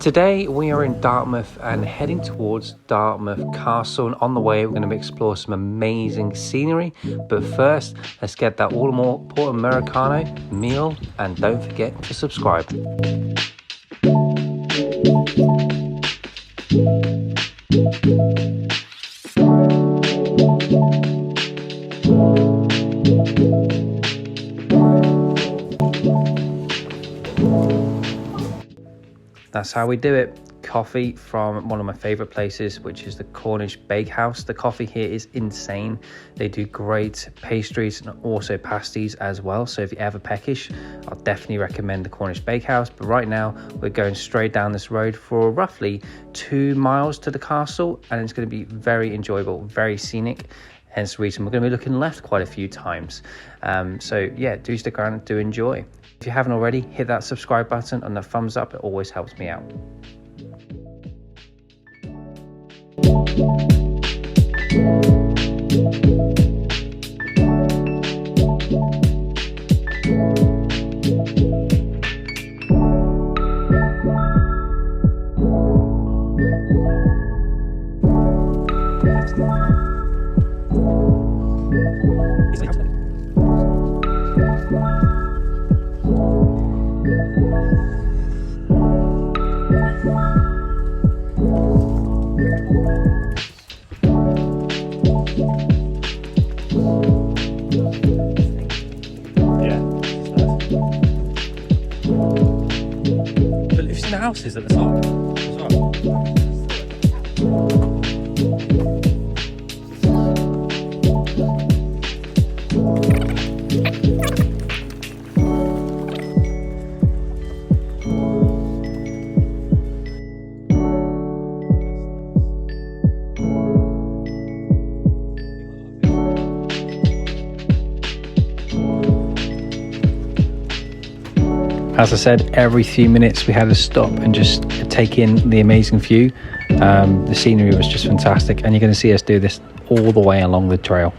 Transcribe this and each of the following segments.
Today we are in Dartmouth and heading towards Dartmouth Castle, and on the way we're going to explore some amazing scenery. But first, let's get that all important Americano meal, and don't forget to subscribe. That's how we do it. Coffee from one of my favorite places, which is the Cornish Bakehouse. The coffee here is insane. They do great pastries and also pasties as well. So if you're ever peckish, I'll definitely recommend the Cornish Bakehouse. But right now we're going straight down this road for roughly 2 miles to the castle, and it's going to be very enjoyable, very scenic. Hence the reason we're going to be looking left quite a few times. So yeah, do stick around and do enjoy. If you haven't already, hit that subscribe button and the thumbs up. It always helps me out. The houses at the top as well. As I said, every few minutes we had to stop and just take in the amazing view. The scenery was just fantastic, and you're going to see us do this all the way along the trail.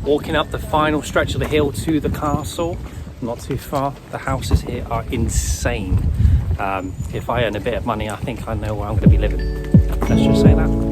Walking up the final stretch of the hill to the castle, not too far. The houses here are insane. If I earn a bit of money, I think I know where I'm going to be living. Let's just say that.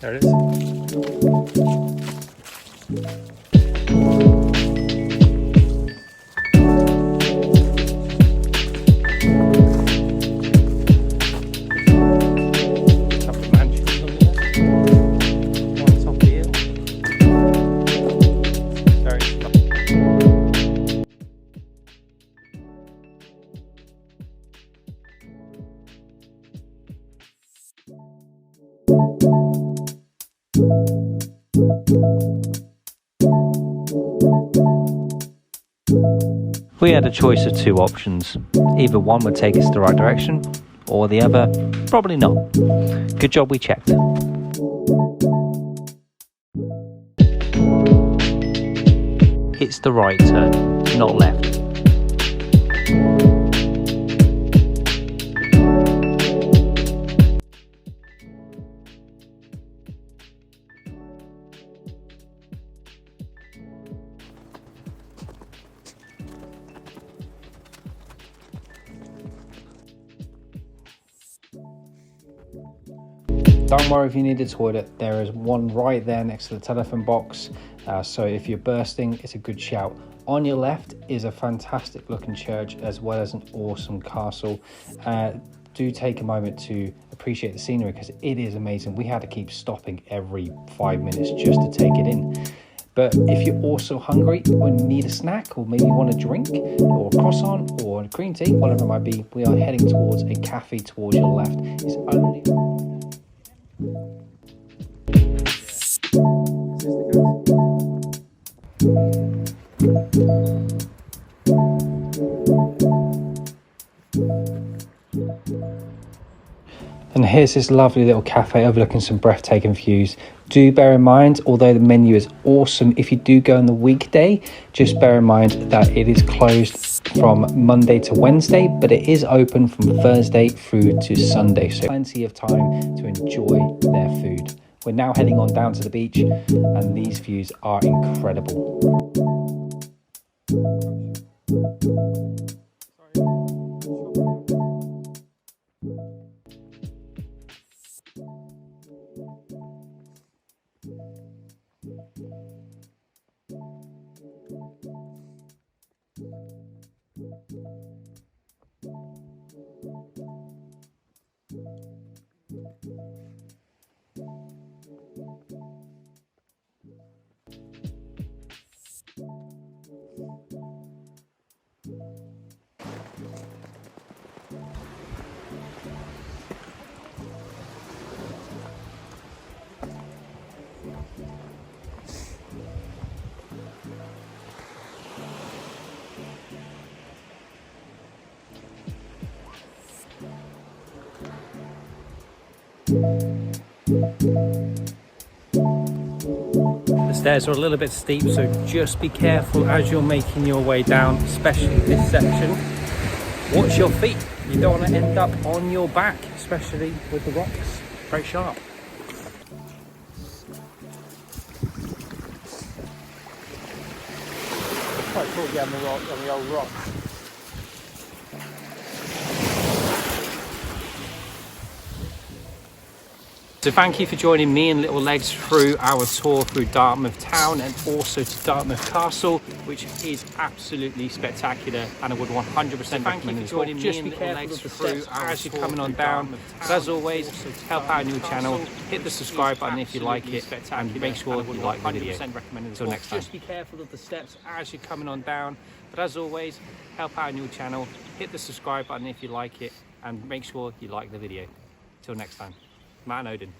There it is. Couple of mansions on there. One top here. Very fun. We had a choice of two options. Either one would take us the right direction, or the other, probably not. Good job we checked. It's the right turn, not left. Don't worry if you need a toilet, there is one right there next to the telephone box, so if you're bursting, it's a good shout. On your left is a fantastic looking church as well as an awesome castle. Do take a moment to appreciate the scenery because it is amazing. We had to keep stopping every 5 minutes just to take it in. But if you're also hungry or need a snack or maybe want a drink or a croissant or a green tea, whatever it might be, we are heading towards a cafe towards your left. It's only And here's this lovely little cafe overlooking some breathtaking views. Do bear in mind, although the menu is awesome, if you do go on the weekday, just bear in mind that it is closed from Monday to Wednesday, but it is open from Thursday through to Sunday, so plenty of time to enjoy their food. We're now heading on down to the beach, and these views are incredible. The stairs are a little bit steep, so just be careful as you're making your way down, especially this section. Watch your feet. You don't want to end up on your back, especially with the rocks. Very sharp. Quite cool to get on the old rock. So thank you for joining me and Little Legs through our tour through Dartmouth town and also to Dartmouth Castle, which is absolutely spectacular, and I would 100% recommend it as well. Just be careful of the steps as you're coming on down. But as always, help out a new channel, hit the subscribe button if you like it, and make sure you like the video. Until next time. Just be careful of the steps as you're coming on down. But as always, help out a new channel, hit the subscribe button if you like it, and make sure you like the video. Till next time. Matt and Odin.